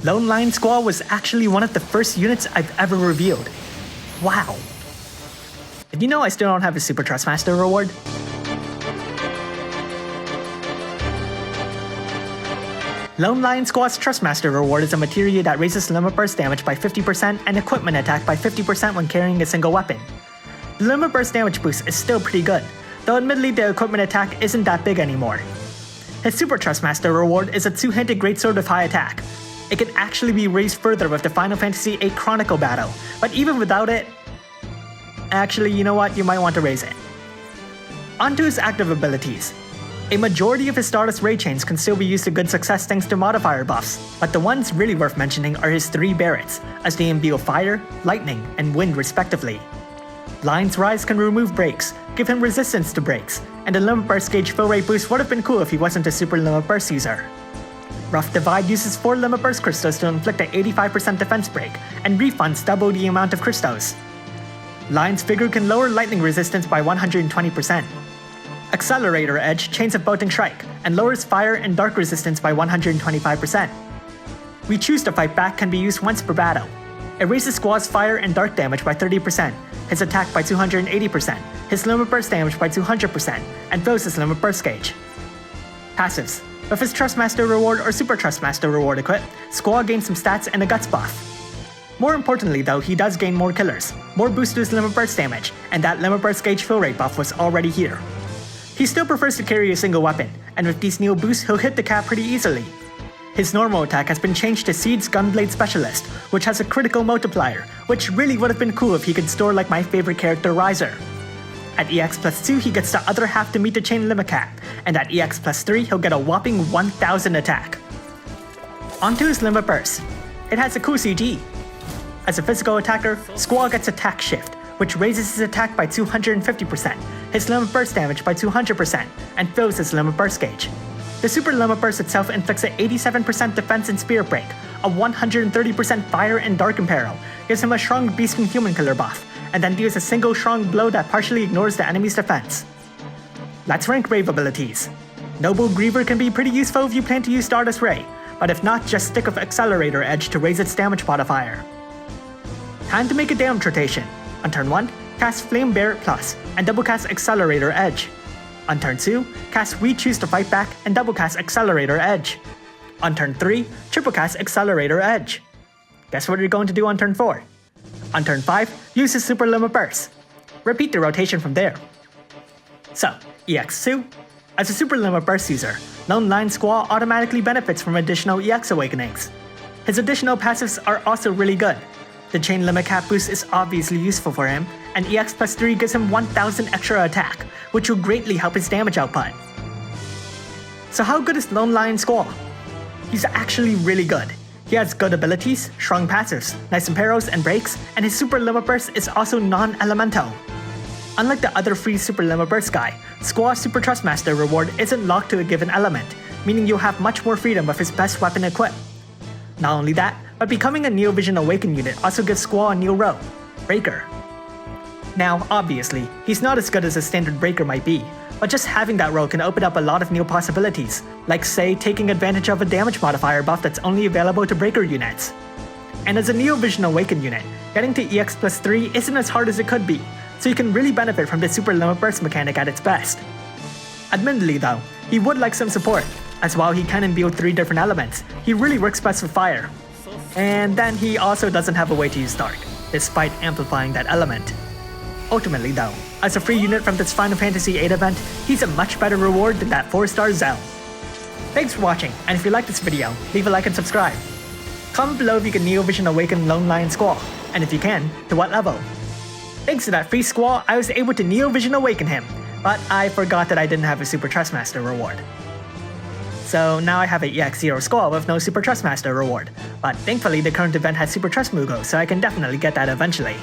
Lone Lion Squall was actually one of the first units I've ever revealed. Wow. Did you know I still don't have a Super Trustmaster reward? Lone Lion Squall's Trustmaster reward is a materia that raises limit burst damage by 50% and equipment attack by 50% when carrying a single weapon. The limit burst damage boost is still pretty good, though admittedly the equipment attack isn't that big anymore. His Super Trustmaster reward is a two-handed greatsword with high attack. It can actually be raised further with the Final Fantasy VIII Chronicle battle, but even without it... Actually, you know what, you might want to raise it. Onto his active abilities. A majority of his Stardust Ray Chains can still be used to good success thanks to modifier buffs, but the ones really worth mentioning are his 3 Barretts, as they imbue fire, lightning, and wind respectively. Lion's Rise can remove breaks, give him resistance to breaks, and the limit burst gauge fill rate boost would have been cool if he wasn't a super limit burst user. Rough Divide uses 4 limit burst crystals to inflict an 85% defense break, and refunds double the amount of crystals. Lion's Figure can lower lightning resistance by 120%. Accelerator Edge chains a Bolting Strike, and lowers fire and dark resistance by 125%. We Choose to Fight Back can be used once per battle. It raises Squall's fire and dark damage by 30%, his attack by 280%, his limit burst damage by 200%, and fills his limit burst gauge. Passives. With his Trustmaster reward or Super Trustmaster reward equipped, Squall gains some stats and a guts buff. More importantly though, he does gain more killers, more boost to his limit burst damage, and that limit burst gauge fill rate buff was already here. He still prefers to carry a single weapon, and with these new boosts he'll hit the cap pretty easily. His normal attack has been changed to Seed's Gunblade Specialist, which has a critical multiplier, which really would have been cool if he could store like my favorite character Riser. At EX plus 2 he gets the other half to meet the chain limit cap, and at EX plus 3 he'll get a whopping 1000 attack. Onto his limit burst. It has a cool CG. As a physical attacker, Squall gets attack shift, which raises his attack by 250%, his limit burst damage by 200%, and fills his limit burst gauge. The Super Limit Burst itself inflicts an 87% defense and spear break, a 130% fire and dark imperil, gives him a strong beast and human killer buff, and then deals a single strong blow that partially ignores the enemy's defense. Let's rank Rave abilities. Noble Griever can be pretty useful if you plan to use Stardust Ray, but if not, just stick with Accelerator Edge to raise its damage modifier. Time to make a damage rotation. On turn 1, cast Flame Barret Plus, and double cast Accelerator Edge. On turn 2, cast We Choose to Fight Back and double cast Accelerator Edge. On turn 3, triple cast Accelerator Edge. Guess what you're going to do on turn 4? On turn 5, use his Super Limit Burst. Repeat the rotation from there. So, EX2. As a Super Limit Burst user, Lone Lion Squall automatically benefits from additional EX Awakenings. His additional passives are also really good. The chain limit cap boost is obviously useful for him, and EX plus 3 gives him 1000 extra attack, which will greatly help his damage output. So how good is Lone Lion Squall? He's actually really good. He has good abilities, strong passives, nice imperils and breaks, and his Super Limit Burst is also non-elemental. Unlike the other free Super Limit Burst guy, Squall's Super Trustmaster reward isn't locked to a given element, meaning you'll have much more freedom with his best weapon equipped. Not only that, but becoming a Neo Vision Awakened unit also gives Squall a new row, Breaker. Now, obviously, he's not as good as a standard Breaker might be, but just having that role can open up a lot of new possibilities, like say taking advantage of a damage modifier buff that's only available to Breaker units. And as a Neo Vision Awakened unit, getting to EX plus 3 isn't as hard as it could be, so you can really benefit from the Super Limit Burst mechanic at its best. Admittedly though, he would like some support, as while he can imbue 3 different elements, he really works best with fire. And then he also doesn't have a way to use dark, despite amplifying that element. Ultimately though, as a free unit from this Final Fantasy VIII event, he's a much better reward than that 4-star Zell. Thanks for watching, and if you liked this video, leave a like and subscribe. Comment below if you can Neo Vision Awaken Lone Lion Squall, and if you can, to what level. Thanks to that free Squall, I was able to Neo Vision Awaken him, but I forgot that I didn't have a Super Trustmaster reward. So now I have a EX0 Squall with no Super Trustmaster reward, but thankfully the current event has Super Trust Mugo, so I can definitely get that eventually.